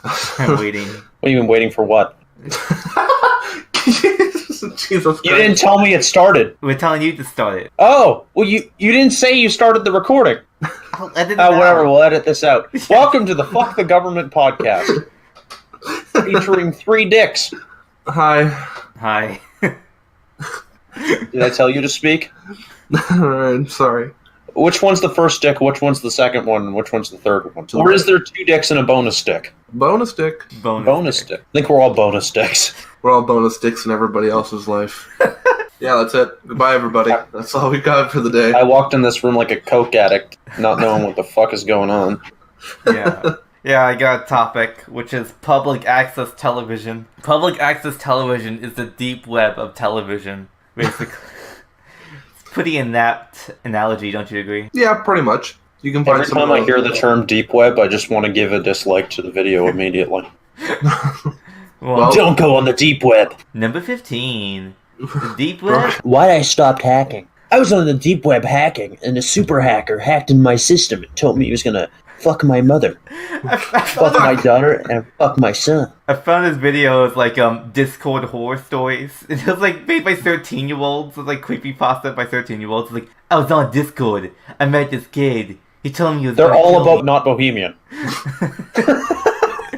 I'm waiting. What, you been waiting for what? Jesus Christ. You didn't tell me it started. We're telling you to start it. Oh, well, you didn't say you started the recording. I'll edit it out. Whatever, we'll edit this out. Welcome to the Fuck the Government podcast, featuring 3 dicks. Hi. Did I tell you to speak? Alright, sorry. Which one's the first dick, which one's the second one, and which one's the third one? Or is there 2 dicks and a bonus dick? Bonus dick. Bonus dick. I think we're all bonus dicks. We're all bonus dicks in everybody else's life. Yeah, that's it. Goodbye, everybody. That's all we got for the day. I walked in this room like a coke addict, not knowing what the fuck is going on. Yeah. Yeah, I got a topic, which is public access television. Public access television is the deep web of television, basically. It's a pretty inept analogy, don't you agree? Yeah, pretty much. You can find Every time I hear the term deep web, I just want to give a dislike to the video immediately. Well, Don't go on the deep web. number 15. The deep web? Why I stopped hacking? I was on the deep web hacking, and a super hacker hacked in my system and told me he was gonna fuck my mother, fuck my daughter, and fuck my son. I found this video. It was like Discord horror stories. It was like made by 13-year-olds. It was like creepypasta by 13-year-olds. Like, I was on Discord. I met this kid. He told me he was. They're all about not Bohemian.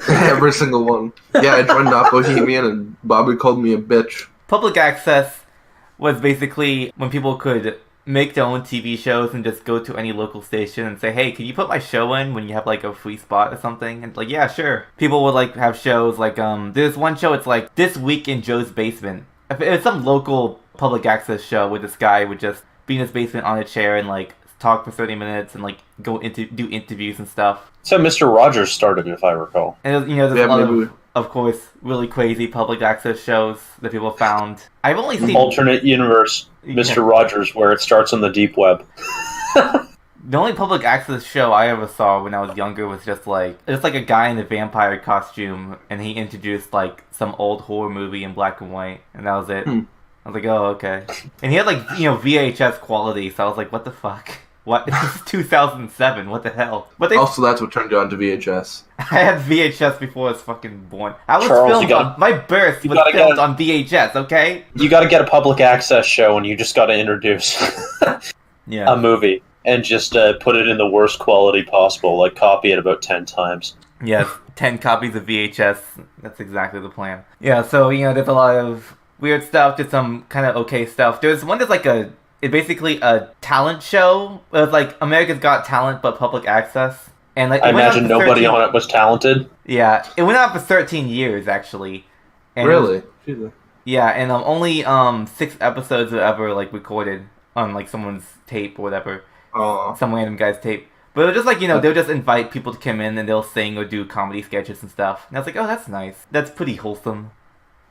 Every single one. Yeah, I joined Not Bohemian and Bobby called me a bitch. Public access was basically when people could make their own TV shows and just go to any local station and say, hey, can you put my show in when you have like a free spot or something? And like, yeah, sure. People would like have shows like, there's one show, it's like This Week in Joe's Basement. It was some local public access show where this guy would just be in his basement on a chair and like talk for 30 minutes and like do interviews and stuff. So Mr. Rogers started, if I recall. And there's, there's a lot of course, really crazy public access shows that people found. I've only seen alternate universe, Mr. Rogers, where it starts on the deep web. The only public access show I ever saw when I was younger was just like a guy in a vampire costume, and he introduced like some old horror movie in black and white, and that was it. I was like, oh, okay. And he had like VHS quality, so I was like, what the fuck? What? This is 2007. What the hell? But also, that's what turned you on to VHS. I had VHS before I was fucking born. I was Charles, filmed on my birth was filmed on VHS. Okay. You got to get a public access show, and you just got to introduce a movie and just put it in the worst quality possible. Like copy it about 10 times. Yes, 10 copies of VHS. That's exactly the plan. Yeah. So there's a lot of weird stuff. There's some kind of okay stuff. There's one that's like it's basically a talent show. It was like America's Got Talent, but public access. And like, I imagine nobody on it was talented. Yeah, it went on for 13 years actually. And really? Yeah, and only 6 episodes were ever like recorded on like someone's tape or whatever. Some random guy's tape. But it was just like they'll just invite people to come in and they'll sing or do comedy sketches and stuff. And I was like, oh, that's nice. That's pretty wholesome.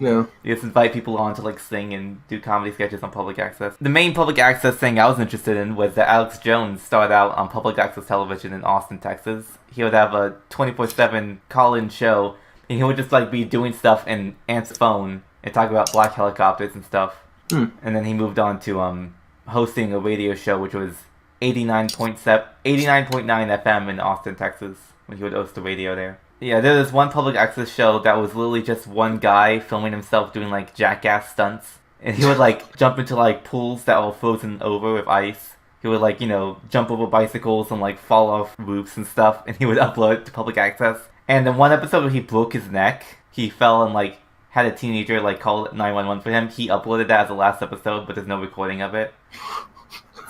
Yeah. You just invite people on to like sing and do comedy sketches on public access. The main public access thing I was interested in was that Alex Jones started out on public access television in Austin, Texas. He would have a 24/7 call-in show, and he would just like be doing stuff and answer phone and talk about black helicopters and stuff. And then he moved on to hosting a radio show, which was 89.9 FM in Austin, Texas, when he would host the radio there. Yeah, there was one public access show that was literally just one guy filming himself doing like Jackass stunts. And he would like jump into like pools that were frozen over with ice. He would like, jump over bicycles and like fall off roofs and stuff. And he would upload it to public access. And in one episode where he broke his neck, he fell and like had a teenager like call 911 for him. He uploaded that as the last episode, but there's no recording of it.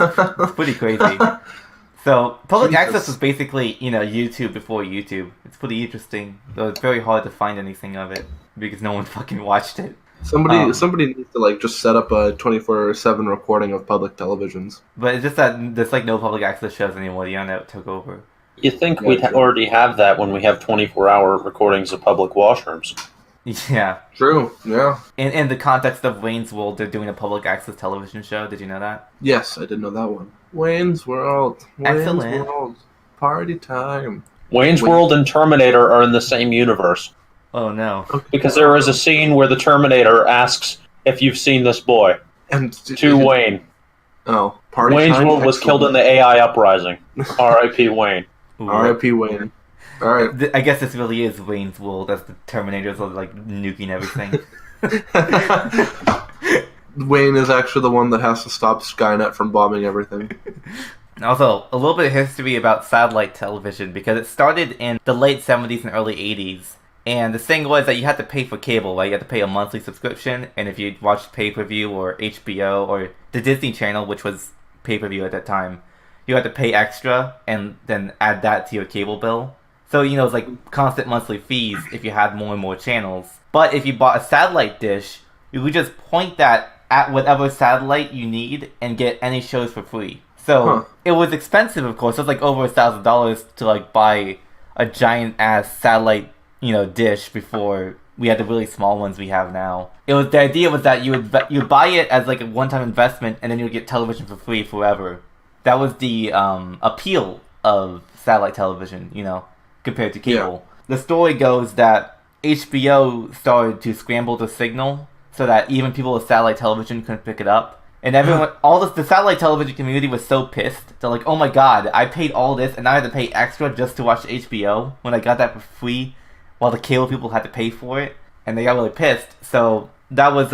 It's pretty crazy. So, public access was basically, YouTube before YouTube. It's pretty interesting, though it's very hard to find anything of it, because no one fucking watched it. Somebody needs to, like, just set up a 24/7 recording of public televisions. But it's just that there's, like, no public access shows anymore. The internet took over. You think we'd already have that when we have 24-hour recordings of public washrooms. Yeah. True, yeah. In the context of Wayne's World, they're doing a public access television show. Did you know that? Yes, I did know that one. Wayne's World. Excellent. World. Party time. Wayne's World and Terminator are in the same universe. Oh, no. Okay. Because there is a scene where the Terminator asks if you've seen this boy. And to Wayne. Oh, party Wayne's time? World was killed in the AI uprising. R.I.P. Wayne. R.I.P. Wayne. Alright. I guess this really is Wayne's World as the Terminators are like nuking everything. Wayne is actually the one that has to stop Skynet from bombing everything. Also, a little bit of history about satellite television, because it started in the late 70s and early 80s. And the thing was that you had to pay for cable, right? You had to pay a monthly subscription, and if you watched pay-per-view or HBO or the Disney Channel, which was pay-per-view at that time, you had to pay extra and then add that to your cable bill. So, you know, it's like constant monthly fees if you had more and more channels. But if you bought a satellite dish, you could just point that at whatever satellite you need and get any shows for free. So, it was expensive, of course. It was like over $1,000 to like buy a giant-ass satellite, you know, dish before we had the really small ones we have now. The idea was that you would buy it as like a one-time investment, and then you would get television for free forever. That was the appeal of satellite television, you know, compared to cable. Yeah. The story goes that HBO started to scramble the signal so that even people with satellite television couldn't pick it up. And everyone, the satellite television community was so pissed. They're like, oh my god, I paid all this and now I had to pay extra just to watch HBO when I got that for free, while the cable people had to pay for it. And they got really pissed. So that was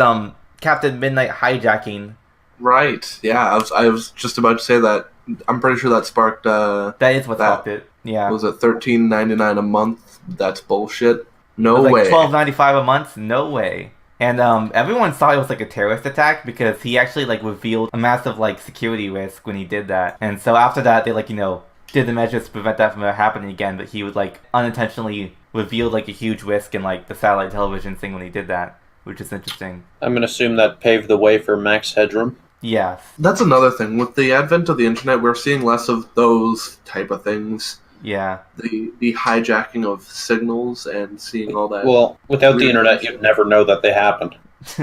Captain Midnight Hijacking. Right. Yeah, I was just about to say that. I'm pretty sure that sparked. That is what sparked it. Yeah. Was it $13.99 a month? That's bullshit. No way. $12.95 a month? No way. And everyone thought it was like a terrorist attack because he actually like revealed a massive like security risk when he did that. And so after that, they like, you know, did the measures to prevent that from happening again. But he would like unintentionally revealed like a huge risk in like the satellite television thing when he did that, which is interesting. I'm gonna assume that paved the way for Max Headroom. Yes. That's another thing. With the advent of the internet, we're seeing less of those type of things. Yeah. The hijacking of signals and seeing all that. Well, without the internet, you'd never know that they happened.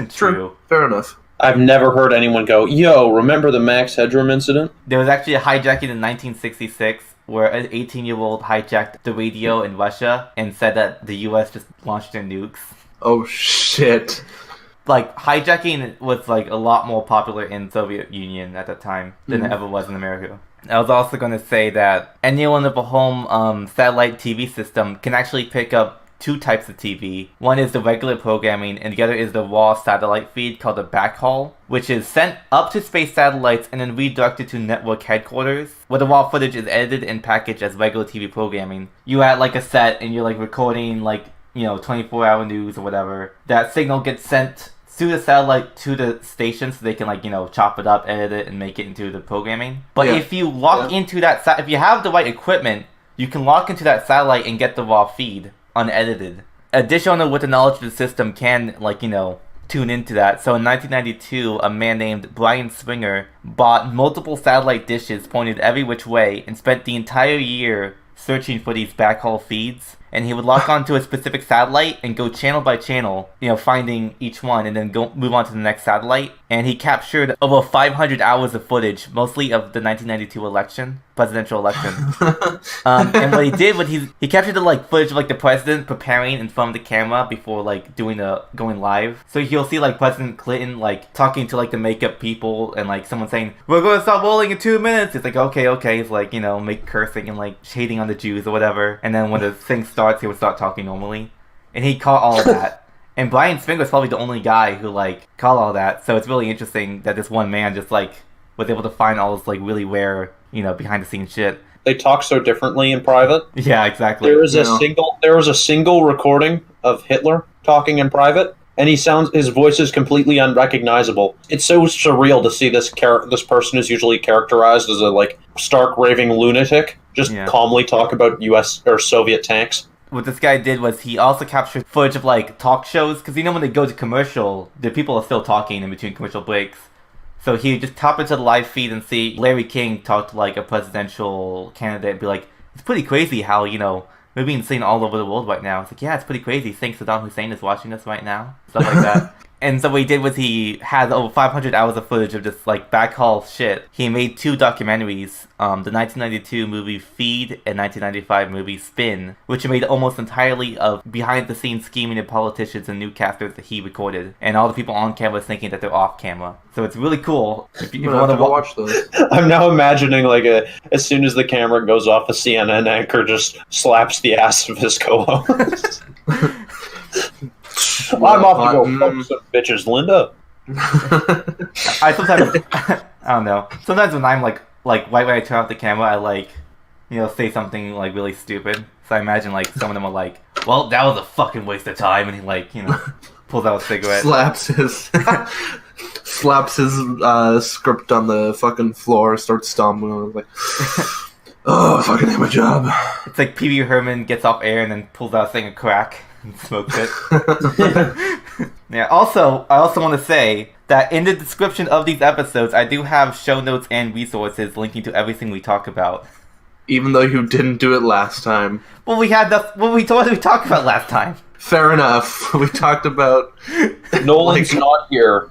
True. Fair enough. I've never heard anyone go, yo, remember the Max Headroom incident? There was actually a hijacking in 1966 where an 18-year-old hijacked the radio in Russia and said that the US just launched their nukes. Oh, shit. Like, hijacking was, like, a lot more popular in Soviet Union at that time than it ever was in America. I was also going to say that anyone with a home satellite TV system can actually pick up two types of TV. One is the regular programming, and the other is the raw satellite feed called the backhaul, which is sent up to space satellites and then redirected to network headquarters, where the raw footage is edited and packaged as regular TV programming. You at like a set and you're like recording like, you know, 24-hour news or whatever. That signal gets sent through the satellite to the station so they can like, you know, chop it up, edit it, and make it into the programming. But if you lock into that, if you have the right equipment, you can lock into that satellite and get the raw feed unedited. A dish owner with the knowledge of the system can, like, you know, tune into that. So in 1992, a man named Brian Speinger bought multiple satellite dishes pointed every which way and spent the entire year searching for these backhaul feeds. And he would lock onto a specific satellite and go channel by channel, you know, finding each one and then go move on to the next satellite. And he captured over 500 hours of footage, mostly of the 1992 presidential election. And what he did was he captured the like footage of like the president preparing in front of the camera before like going live. So you'll see like President Clinton like talking to like the makeup people and like someone saying, "We're going to stop rolling in 2 minutes." It's like okay. It's like, you know, make cursing and like shading on the Jews or whatever. And then when the thing starts, he would start talking normally. And he caught all of that. And Brian Speinger was probably the only guy who like caught all that. So it's really interesting that this one man just like was able to find all this like really rare, you know, behind the scenes shit. They talk so differently in private. Yeah, exactly. There was a single recording of Hitler talking in private, and his voice is completely unrecognizable. It's so surreal to see this person who's usually characterized as a like stark raving lunatic just calmly talk about US or Soviet tanks. What this guy did was he also captured footage of like talk shows, because you know when they go to commercial, the people are still talking in between commercial breaks. So he would just tap into the live feed and see Larry King talk to like a presidential candidate and be like, "It's pretty crazy how, you know, we're being seen all over the world right now." It's like, yeah, it's pretty crazy. Think Saddam Hussein is watching us right now. Stuff like that. And so what he did was he had over 500 hours of footage of just like backhaul shit. He made 2 documentaries, the 1992 movie Feed and 1995 movie Spin, which are made almost entirely of behind-the-scenes scheming of politicians and newscasters that he recorded, and all the people on camera thinking that they're off camera. So it's really cool. If you want to watch those. I'm now imagining like as soon as the camera goes off, a CNN anchor just slaps the ass of his co-host. I'm off to go fuck some bitches, Linda. I sometimes, I don't know. Sometimes when I'm like right when I turn off the camera, I like, say something like really stupid. So I imagine like some of them are like, "Well, that was a fucking waste of time," and he like, pulls out a cigarette, slaps his script on the fucking floor, starts stomping, like, "Oh, I fucking hate my job." It's like Pee Wee Herman gets off air and then pulls out a thing of crack and smokes it. Yeah. Also, I also want to say that in the description of these episodes, I do have show notes and resources linking to everything we talk about. Even though you didn't do it last time. Well, we talked about last time. Fair enough. We talked about Nolan's not here.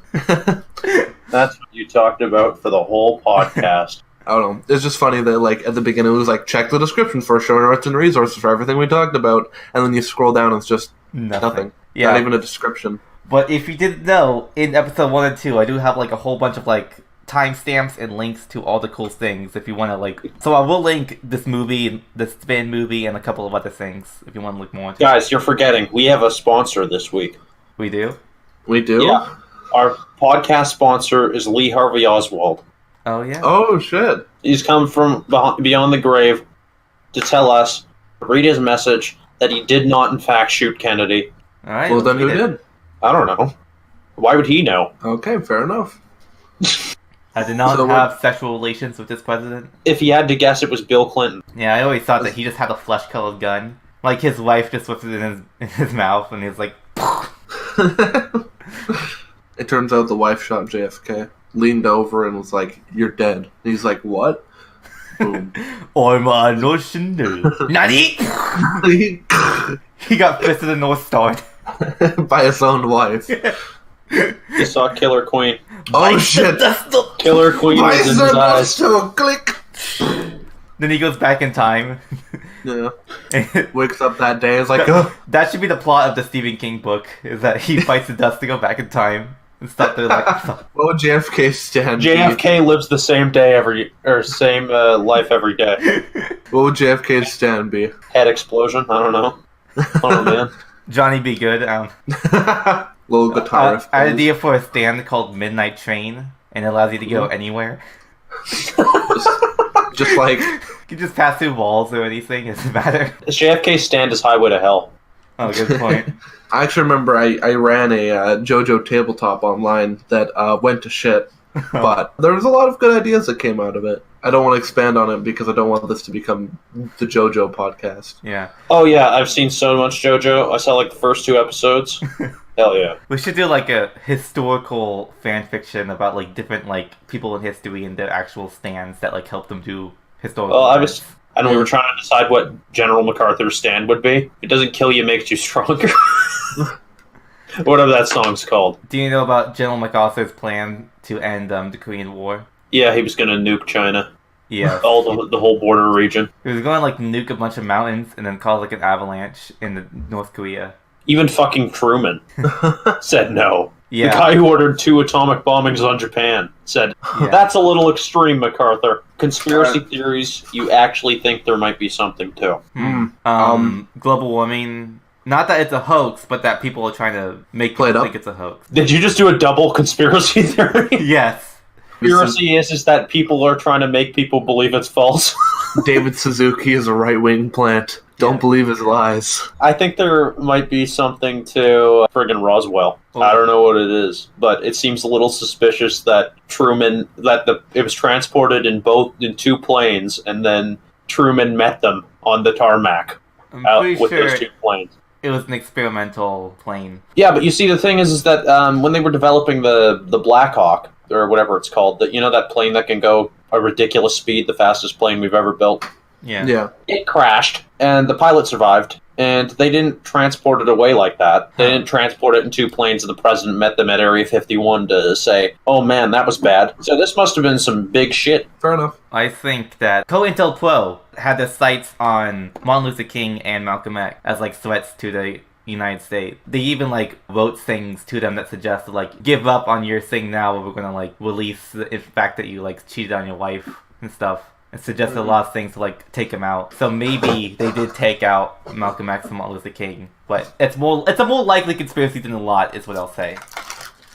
That's what you talked about for the whole podcast. I don't know. It's just funny that, like, at the beginning it was like, check the description for show notes and resources for everything we talked about, and then you scroll down and it's just nothing. Yeah. Not even a description. But if you didn't know, in episode 1 and 2, I do have, like, a whole bunch of, like, timestamps and links to all the cool things if you want to, like... So I will link this movie, the Spin movie, and a couple of other things if you want to look more into it. Guys, you're forgetting. We have a sponsor this week. We do? We do? Yeah. Our podcast sponsor is Lee Harvey Oswald. Oh, yeah? Oh, shit. He's come from beyond the grave to tell us, read his message, that he did not, in fact, shoot Kennedy. All right. Well, then who did? I don't know. Why would he know? Okay, fair enough. I did not have sexual relations with this president. If he had to guess, it was Bill Clinton. Yeah, I always thought that he just had a flesh-colored gun. Like, his wife just puts it in his mouth, and he's like... It turns out the wife shot JFK. Leaned over and was like, "You're dead." And he's like, "What?" Boom. I'm a Russian dude. Nani? He got fisted in North Star. By his own wife. He saw Killer Queen. Oh shit! Killer Queen was in his eyes. Click. Then he goes back in time. Yeah. Wakes up that day, is like, oh. That should be the plot of the Stephen King book, is that he fights the dust to go back in time. And stuff there like... What would JFK stand? JFK lives the same day same life every day. What would JFK's stand be? Head explosion? I don't know. Oh man. Johnny Be Good. Little guitar riff. I had an idea for a stand called Midnight Train, and it allows you to go anywhere. just like... You can just pass through walls or anything, it doesn't matter. The JFK stand is Highway to Hell. Oh, good point. I actually remember I ran a JoJo tabletop online that went to shit, but there was a lot of good ideas that came out of it. I don't want to expand on it because I don't want this to become the JoJo podcast. Yeah. Oh yeah, I've seen so much JoJo. I saw like the first 2 episodes. Hell yeah. We should do like a historical fan fiction about like different like people in history and their actual stands that like help them do historical. Well, and we were trying to decide what General MacArthur's stand would be. It doesn't kill you, makes you stronger. Whatever that song's called. Do you know about General MacArthur's plan to end the Korean War? Yeah, he was going to nuke China. Yeah. The whole border region. He was going to like nuke a bunch of mountains and then cause like an avalanche in North Korea. Even fucking Truman said no. Yeah. The guy who ordered 2 atomic bombings on Japan said, that's a little extreme, MacArthur. Conspiracy theories, you actually think there might be something to. Global warming, not that it's a hoax, but that people are trying to make people think it's a hoax. Did you just do a double conspiracy theory? Yes. Conspiracy is that people are trying to make people believe it's false. David Suzuki is a right-wing plant. Don't believe his lies. I think there might be something to friggin' Roswell. Oh. I don't know what it is, but it seems a little suspicious that it was transported in 2 planes, and then Truman met them on the tarmac with those 2 planes. It was an experimental plane. Yeah, but you see, the thing is that when they were developing the Black Hawk, or whatever it's called, that plane that can go a ridiculous speed, the fastest plane we've ever built. Yeah. It crashed, and the pilot survived, And they didn't transport it away like that. They didn't transport it in 2 planes, and the president met them at Area 51 to say, oh man, that was bad. So this must have been some big shit. Fair enough. I think that COINTELPRO had their sights on Martin Luther King and Malcolm X as like threats to the United States. They even like wrote things to them that suggested like, give up on your thing now, or we're gonna like release the fact that you like cheated on your wife and stuff. It suggested a lot of things to like take him out. So maybe they did take out Malcolm X and Martin Luther King, but it's a more likely conspiracy than a lot, is what I'll say.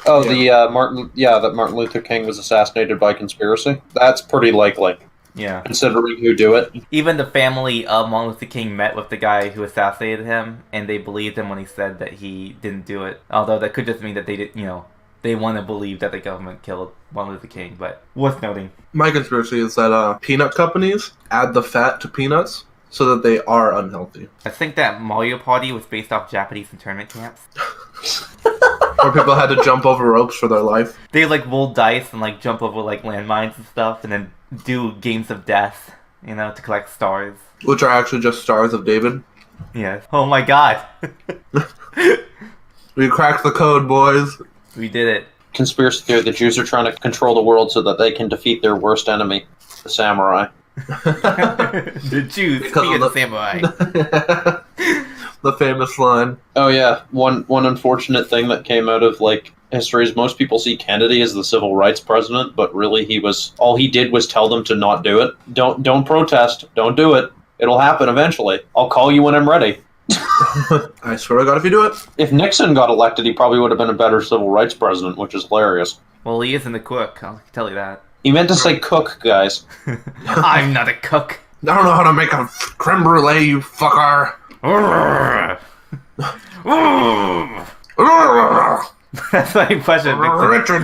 Oh, that Martin Luther King was assassinated by conspiracy? That's pretty likely. Yeah. Considering who do it. Even the family of Martin Luther King met with the guy who assassinated him, and they believed him when he said that he didn't do it. Although that could just mean that they did, they want to believe that the government killed Martin Luther King, but worth noting. My conspiracy is that peanut companies add the fat to peanuts so that they are unhealthy. I think that Mario Party was based off Japanese internment camps. Where people had to jump over ropes for their life. They like roll dice and like jump over like landmines and stuff, and then do games of death, to collect stars. Which are actually just stars of David. Yes. Oh my god. We cracked the code, boys. We did it. Conspiracy theory, the Jews are trying to control the world so that they can defeat their worst enemy, the samurai. The Jews being the samurai. The famous line. Oh yeah, one unfortunate thing that came out of history is most people see Kennedy as the civil rights president, but really all he did was tell them to not do it. Don't protest. Don't do it. It'll happen eventually. I'll call you when I'm ready. I swear to God, if you do it. If Nixon got elected, he probably would have been a better civil rights president, which is hilarious. Well, he isn't a cook, I'll tell you that. He meant to say cook, guys. I'm not a cook. I don't know how to make a creme brulee, you fucker. That's my impression. Richard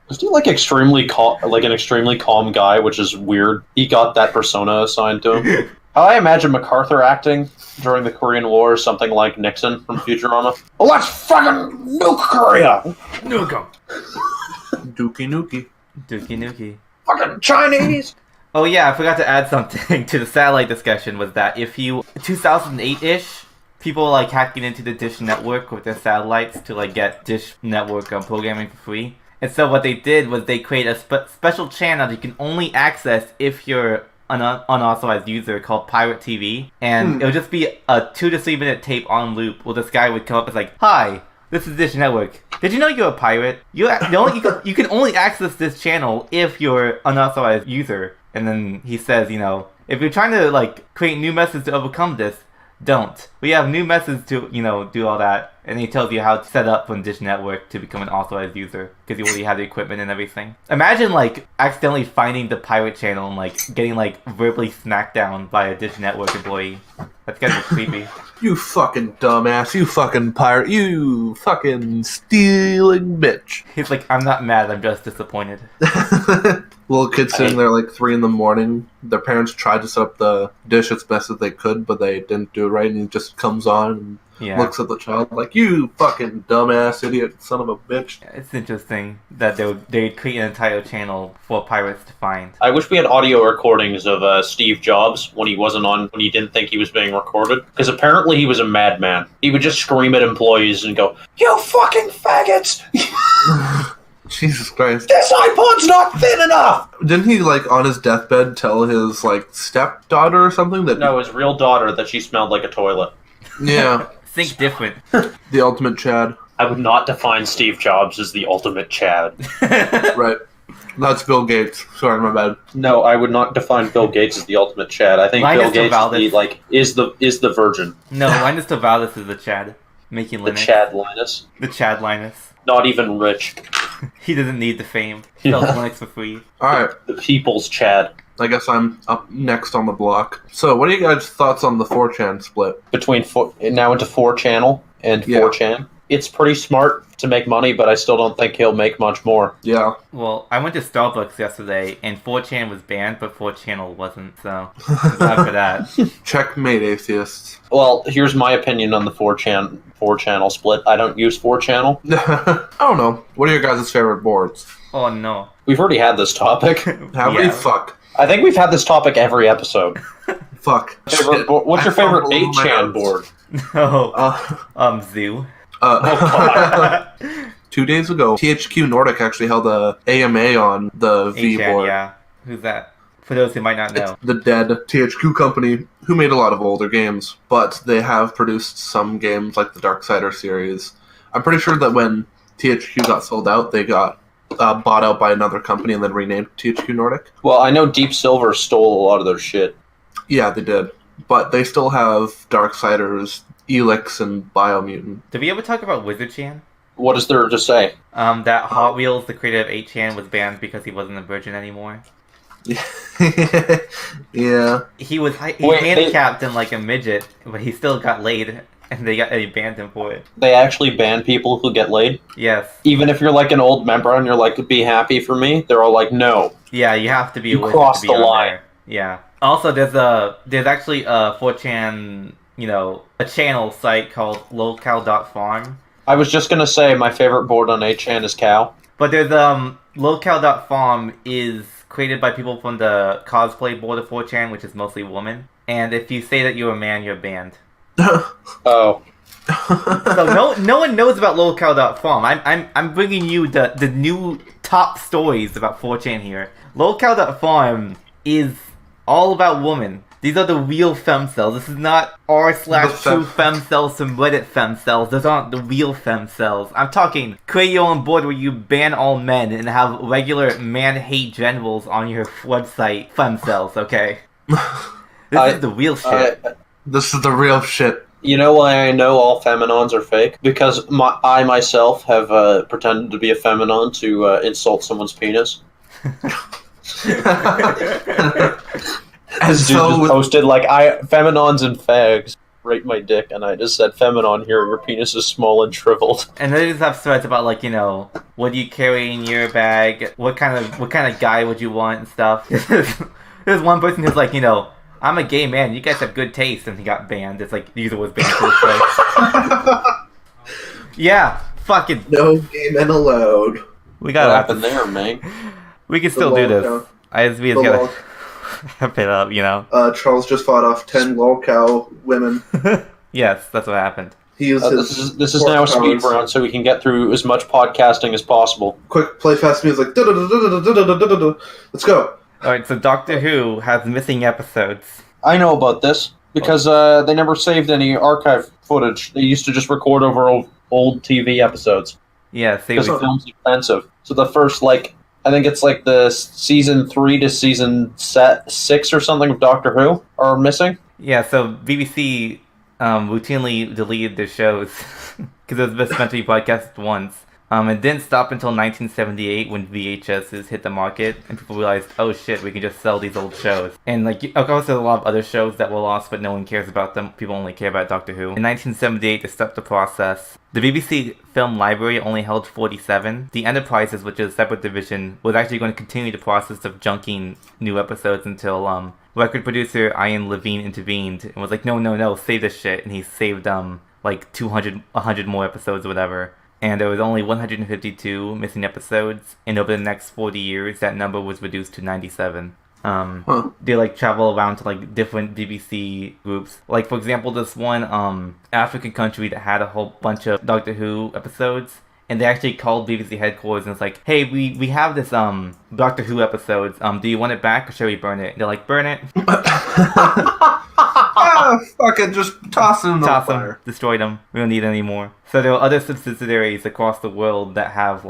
Is he an extremely calm guy, which is weird? He got that persona assigned to him. How I imagine MacArthur acting during the Korean War is something like Nixon from Futurama. Well, let's fucking nuke Korea! Nuke 'em. Dookie Nukie. Dookie Nukie. Fucking Chinese! Oh yeah, I forgot to add something to the satellite discussion, was that 2008-ish, people were hacking into the Dish Network with their satellites to get Dish Network programming for free. And so what they did was they created a special channel that you can only access if you're an unauthorized user called Pirate TV, and it would just be a 2 to 3 minute tape on loop where this guy would come up as hi, this is Dish Network. Did you know you're a pirate? You can only access this channel if you're unauthorized user. And then he says, if you're trying to create new methods to overcome this, don't. We have new methods to, do all that. And he tells you how to set up on Dish Network to become an authorized user, because you already have the equipment and everything. Imagine, accidentally finding the pirate channel and, getting, verbally smacked down by a Dish Network employee. That's kind of creepy. You fucking dumbass. You fucking pirate. You fucking stealing bitch. He's like, I'm not mad, I'm just disappointed. Little kids sitting there 3 in the morning. Their parents tried to set up the dish as best as they could, but they didn't do it right, and he just comes on and looks at the child like, you fucking dumbass idiot son of a bitch. It's interesting that they create an entire channel for pirates to find. I wish we had audio recordings of Steve Jobs when he didn't think he was being recorded, because apparently he was a madman. He would just scream at employees and go, you fucking faggots! Jesus Christ. This iPod's not thin enough! Didn't he, on his deathbed tell his, stepdaughter or something that... No, his real daughter that she smelled like a toilet. Yeah. Think different. The ultimate Chad. I would not define Steve Jobs as the ultimate Chad. Right. That's Bill Gates. Sorry, my bad. No, I would not define Bill Gates as the ultimate Chad. I think Bill Gates is the virgin. No, Linus Torvalds is the Chad. Making Linux. The Chad Linus. The Chad Linus. Not even rich. He doesn't need the fame. He sells Linux for free. Alright. The people's Chad. I guess I'm up next on the block. So, what are you guys' thoughts on the 4chan split? Between now into 4channel and 4chan. It's pretty smart to make money, but I still don't think he'll make much more. Yeah. Well, I went to Starbucks yesterday, and 4chan was banned, but 4channel wasn't, so I'm glad for that. Checkmate, atheists. Well, here's my opinion on the 4channel split. I don't use 4channel. I don't know. What are your guys' favorite boards? Oh, no. We've already had this topic. Have we? Fuck. I think we've had this topic every episode. Fuck. Shit. What's your I fumbled favorite over my 8chan notes. board? No. Zoo. God. 2 days ago, THQ Nordic actually held a AMA on the V 8chan, board. yeah. Who's that? For those who might not know. It's the dead THQ company who made a lot of older games, but they have produced some games like the Darksider series. I'm pretty sure that when THQ got sold out, they got bought out by another company and then renamed THQ Nordic. Well, I know Deep Silver stole a lot of their shit. Yeah, they did. But they still have Darksiders, Elix, and Biomutant. Did we ever talk about Wizard Chan? What is there to say? That Hot Wheels, the creator of 8chan, was banned because he wasn't a virgin anymore. Yeah. He was Wait, handicapped and like a midget, but he still got laid, and they banned him for it. They actually ban people who get laid? Yes. Even if you're like an old member and you're like, be happy for me, they're all like, no. Yeah, you have to be You a wizard crossed to be the on line. there. Yeah. Also, there's actually a 4chan, a channel site called lolcow.farm. I was just gonna say my favorite board on 8chan is Cow. But there's lolcow.farm is created by people from the cosplay board of 4chan, which is mostly women. And if you say that you're a man, you're banned. Oh. So no one knows about lolcow.farm. I'm bringing you the new top stories about 4chan here. Lolcow.farm is all about women. These are the real femcels. This is not r/true femcels from Reddit femcels. Those aren't the real femcels. I'm talking create your own board where you ban all men and have regular man-hate generals on your website femcels, okay? This is the real shit. This is the real shit. You know why I know all feminons are fake? Because I myself have pretended to be a feminon to insult someone's penis. And This dude just posted like, feminons and fags rate my dick, and I just said, feminon here, your penis is small and shriveled. And they just have threads about like, what do you carry in your bag? What kind of guy would you want and stuff. There's one person who's like, I'm a gay man, you guys have good taste, and he got banned. It's like the user was banned for this place. Yeah, fucking no gay men allowed. we What got happened there, man? We can still do this. ISV is gotta wrap it up, Charles just fought off 10 lolcow women. Yes, that's what happened. He used his This is now a speed round, so we can get through as much podcasting as possible. quick play fast music. Da-da-da-da-da-da-da-da-da. Let's go. Alright, so Doctor Who has missing episodes. I know about this, because they never saved any archive footage. They used to just record over old TV episodes. Yeah, Because so the film's expensive. So the first, I think it's like the season 3 to season 6 or something of Doctor Who are missing. yeah, so BBC routinely deleted their shows because it was meant to be broadcast once. It didn't stop until 1978 when VHSs hit the market and people realized, oh shit, we can just sell these old shows. And of course there's a lot of other shows that were lost, but no one cares about them. People only care about Doctor Who. In 1978, to stop the process, the BBC Film Library only held 47. The Enterprises, which is a separate division, was actually going to continue the process of junking new episodes until record producer Ian Levine intervened and was like, no, save this shit. And he saved 100 more episodes or whatever. And there was only 152 missing episodes, and over the next 40 years, that number was reduced to 97. They travel around to different BBC groups. Like, for example, this one African country that had a whole bunch of Doctor Who episodes, and they actually called BBC headquarters and it's like, hey, we have this Doctor Who episodes. Do you want it back or shall we burn it? And they're like, burn it. Fuck it, just toss it in the fire. Them, destroy them. We don't need any more. So there are other subsidiaries across the world that have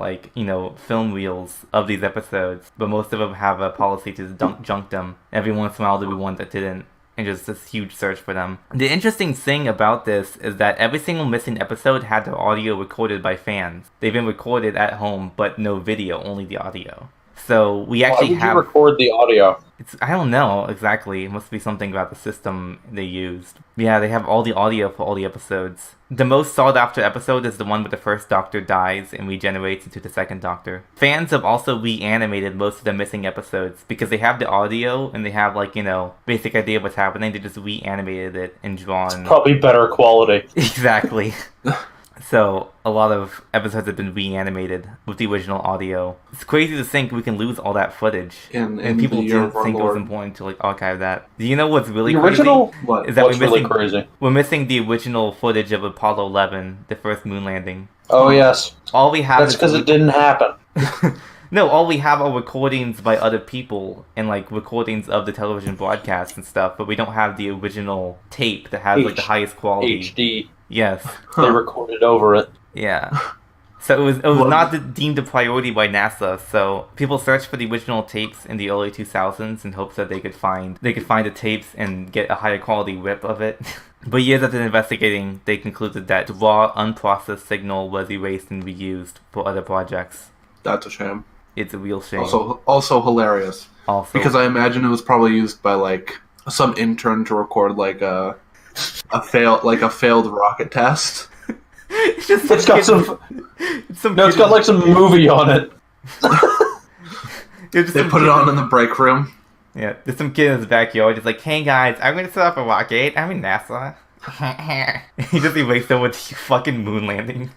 film reels of these episodes, but most of them have a policy to junk them. Every once in a while there'll be one that didn't, and just this huge search for them. The interesting thing about this is that every single missing episode had their audio recorded by fans. They've been recorded at home, but no video, only the audio. So we actually Why would you record the audio? I don't know exactly. It must be something about the system they used. Yeah, they have all the audio for all the episodes. The most sought after episode is the one where the first Doctor dies and regenerates into the second Doctor. Fans have also reanimated most of the missing episodes because they have the audio and they have basic idea of what's happening. They just reanimated it and drawn. It's probably better quality. Exactly. So a lot of episodes have been reanimated with the original audio. It's crazy to think we can lose all that footage. In And people the year didn't of our think it was Lord. important to like archive that. Do you know what's really The original. crazy? What? Is that What's really crazy? we're missing the original footage of Apollo 11, the first moon landing. Oh yes, All we have that's is because it didn't happen. No, all we have are recordings by other people and like recordings of the television broadcasts and stuff, but we don't have the original tape that has like the highest quality. HD. Yes. They recorded over it. Yeah. So it was not deemed a priority by NASA. So people searched for the original tapes in the early 2000s in hopes that they could find the tapes and get a higher quality rip of it. But years after investigating, they concluded that the raw, unprocessed signal was erased and reused for other projects. That's a shame. It's a real shame. Also hilarious. Also, Because I imagine it was probably used by like some intern to record like a failed rocket test. it's just It's got it's got like some movie on it. They put it on in the break room. Yeah, there's some kid in his backyard just like, hey guys, I'm gonna set up a rocket. I'm in NASA. He just erased it with the fucking moon landing.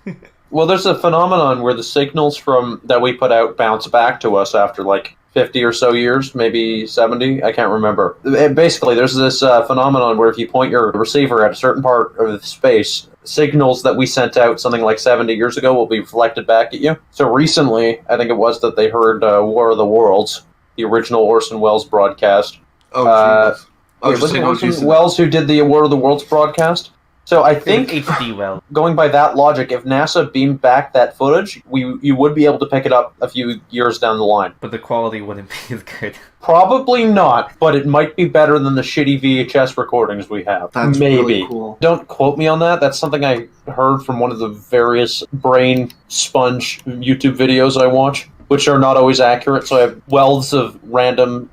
Well, there's a phenomenon where the signals from that we put out bounce back to us after like 50 or so years, maybe 70. I can't remember. Basically, there's this phenomenon where if you point your receiver at a certain part of space, signals that we sent out something like 70 years ago will be reflected back at you. So recently, I think it was that they heard War of the Worlds, the original Orson Welles broadcast. Oh, Jesus. Was it Orson Welles who did the War of the Worlds broadcast? So I think, HD well. going by that logic, if NASA beamed back that footage, you would be able to pick it up a few years down the line. But the quality wouldn't be as good. Probably not, but it might be better than the shitty VHS recordings we have. That's Maybe. really cool. Don't quote me on that. That's something I heard from one of the various brain sponge YouTube videos I watch, which are not always accurate, so I have welds of random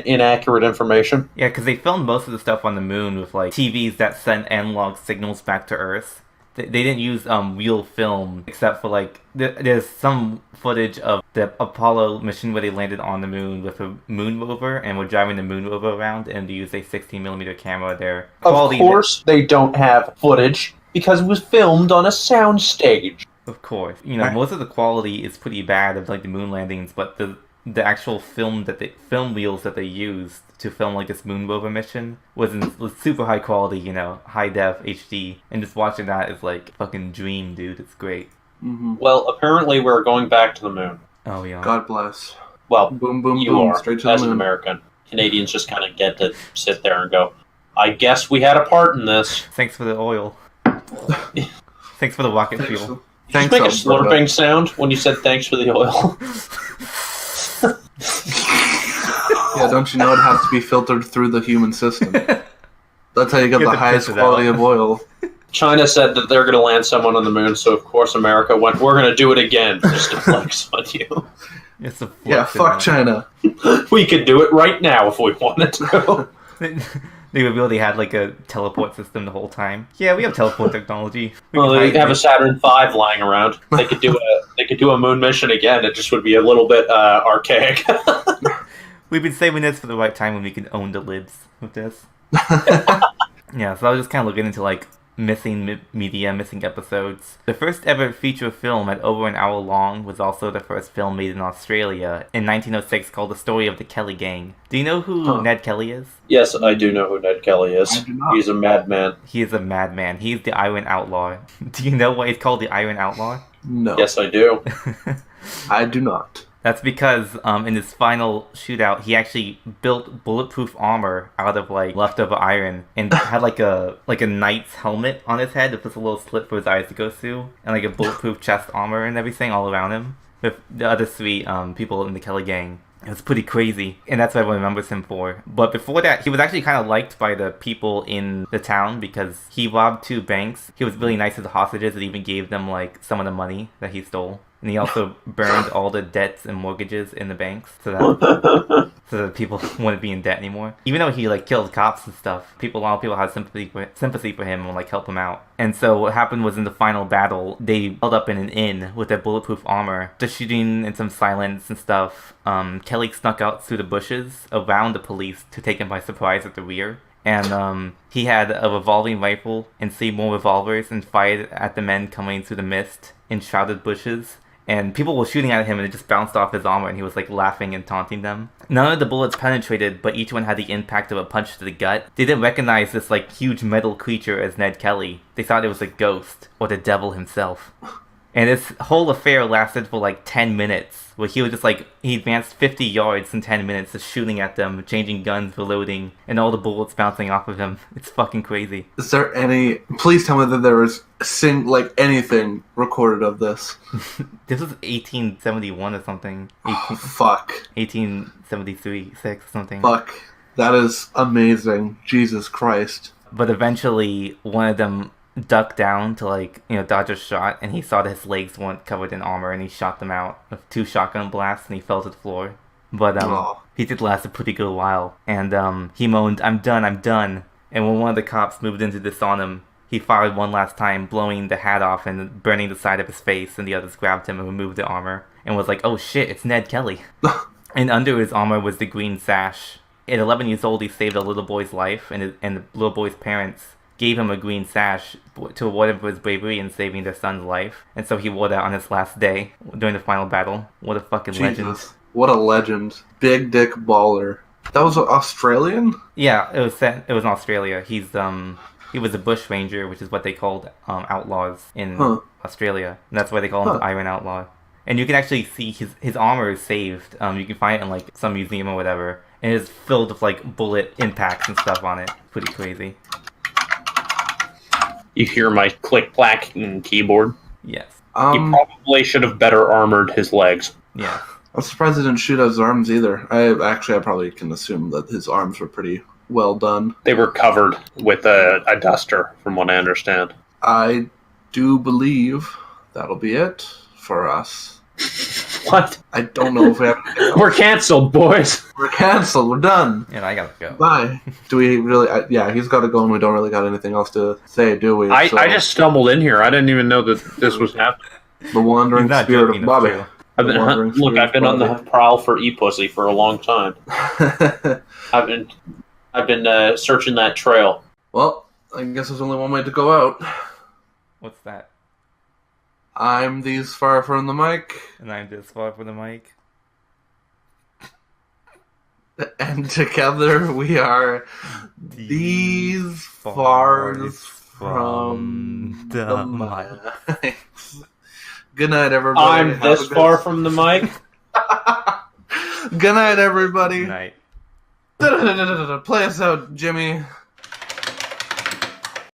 inaccurate information. Yeah, because they filmed most of the stuff on the moon with like TVs that send analog signals back to Earth. They didn't use real film except for like there's some footage of the Apollo mission where they landed on the moon with a moon rover and were driving the moon rover around, and they used a 16mm camera there. Of course, they don't have footage because it was filmed on a soundstage. Of course, most of the quality is pretty bad of like the moon landings, but the actual film reels that they used to film like this moon rover mission was super high quality, high def HD, and just watching that is like fucking dream, dude. It's great. Mm-hmm. Well, apparently we're going back to the moon. Oh yeah. God bless. Well, Boom, boom, you boom. are, Straight to as the an moon. American. Canadians just kind of get to sit there and go, I guess we had a part in this. Thanks for the oil. Thanks for the rocket fuel. Did you make a slurping sound when you said thanks for the oil? Yeah, don't you know it has to be filtered through the human system? That's how you get the highest quality of oil. China said that they're going to land someone on the moon, so of course America went, we're going to do it again, just to flex on you. It's a Yeah, fuck China. We could do it right now if we wanted to. They really had like a teleport system the whole time. Yeah, we have teleport technology. Well, they have a Saturn V lying around. They could do a moon mission again. It just would be a little bit archaic. We've been saving this for the right time when we can own the libs with this. Yeah, so I was just kind of looking into like missing media, missing episodes. The first ever feature film at over an hour long was also the first film made in Australia in 1906 called The Story of the Kelly Gang. Do you know who Ned Kelly is? Yes, I do know who Ned Kelly is. I do not. He's a madman. He is a madman. He's the Iron Outlaw. Do you know why he's called the Iron Outlaw? No. Yes, I do. I do not. That's because in his final shootout, he actually built bulletproof armor out of like leftover iron and had like a knight's helmet on his head that puts a little slit for his eyes to go through, and like a bulletproof chest armor and everything all around him with the other three people in the Kelly gang. It was pretty crazy, and that's what everyone remembers him for. But before that, he was actually kind of liked by the people in the town because he robbed 2 banks. He was really nice to the hostages and even gave them like some of the money that he stole. And he also burned all the debts and mortgages in the banks so that people wouldn't be in debt anymore. Even though he like killed cops and stuff, a lot of people had sympathy for him and would like help him out. And so what happened was in the final battle, they held up in an inn with their bulletproof armor, just shooting and some silence and stuff. Kelly snuck out through the bushes around the police to take him by surprise at the rear. And he had a revolving rifle and 3 more revolvers and fired at the men coming through the mist in shrouded bushes. And people were shooting at him and it just bounced off his armor and he was like laughing and taunting them. None of the bullets penetrated, but each one had the impact of a punch to the gut. They didn't recognize this like huge metal creature as Ned Kelly. They thought it was a ghost or the devil himself. And this whole affair lasted for like 10 minutes, where he was just like, he advanced 50 yards in 10 minutes, just shooting at them, changing guns, reloading, and all the bullets bouncing off of him. It's fucking crazy. Is there any... Please tell me that there was anything recorded of this. This was 1871 or something. Fuck. 1873, 6 or something. Fuck. That is amazing. Jesus Christ. But eventually, one of them ducked down to like, dodge a shot, and he saw that his legs weren't covered in armor, and he shot them out with 2 shotgun blasts, and he fell to the floor. But he did last a pretty good while, and he moaned, "I'm done, I'm done." And when one of the cops moved in to disarm him, he fired one last time, blowing the hat off and burning the side of his face, and the others grabbed him and removed the armor, and was like, "Oh shit, it's Ned Kelly." And under his armor was the green sash. At 11 years old, he saved a little boy's life, and the little boy's parents gave him a green sash to reward him for his bravery in saving their son's life. And so he wore that on his last day during the final battle. What a fucking legend. What a legend. Big dick baller. That was Australian? Yeah, it was in Australia. He was a bushranger, which is what they called outlaws in Australia. And that's why they call him the Iron Outlaw. And you can actually see his armor is saved. You can find it in like some museum or whatever. And it's filled with like bullet impacts and stuff on it. Pretty crazy. You hear my click-clacking keyboard? Yes. He probably should have better armored his legs. Yeah. I'm surprised he didn't shoot at his arms either. I probably can assume that his arms were pretty well done. They were covered with a duster, from what I understand. I do believe that'll be it for us. What? I don't know if we have... We're canceled, boys. We're canceled. We're done. Yeah, I gotta go. Bye. Do we really... yeah, he's got to go and we don't really got anything else to say, do we? I just stumbled in here. I didn't even know that this was happening. The wandering spirit of Bobby. I've been on the prowl for e-pussy for a long time. I've been searching that trail. Well, I guess there's only one way to go out. What's that? I'm these far from the mic. And I'm this far from the mic. And together we are these far from the mic. Good night, everybody. I'm this far from the mic. Good night, everybody. Good night. Play us out, Jimmy.